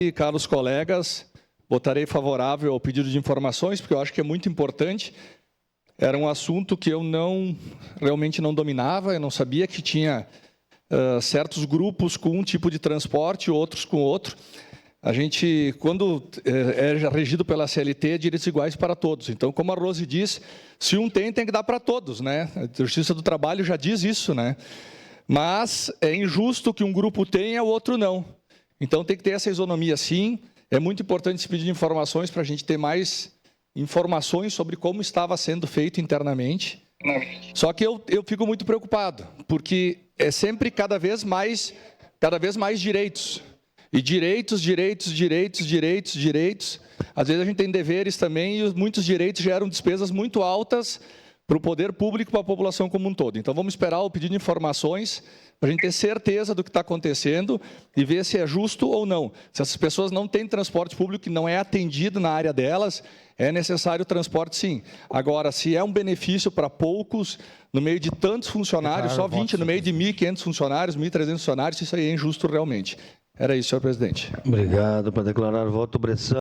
E, caros colegas, votarei favorável ao pedido de informações, porque eu acho que é muito importante. Era um assunto que eu realmente não dominava, eu não sabia que tinha certos grupos com um tipo de transporte, outros com outro. A gente, quando é regido pela CLT, é direitos iguais para todos. Então, como a Rose diz, se um tem que dar para todos, né? A Justiça do Trabalho já diz isso, né? Mas é injusto que um grupo tenha, o outro não. Então, tem que ter essa isonomia, sim. É muito importante esse pedido de informações para a gente ter mais informações sobre como estava sendo feito internamente. Só que eu fico muito preocupado, porque é sempre cada vez mais direitos. E direitos. Às vezes a gente tem deveres também, e muitos direitos geram despesas muito altas para o poder público e para a população como um todo. Então, vamos esperar o pedido de informações para a gente ter certeza do que está acontecendo e ver se é justo ou não. Se essas pessoas não têm transporte público, que não é atendido na área delas, é necessário o transporte, sim. Agora, se é um benefício para poucos, no meio de tantos funcionários, só 20 no meio de 1.500 funcionários, 1.300 funcionários, isso aí é injusto realmente. Era isso, senhor presidente. Obrigado. Para declarar voto, Bressan.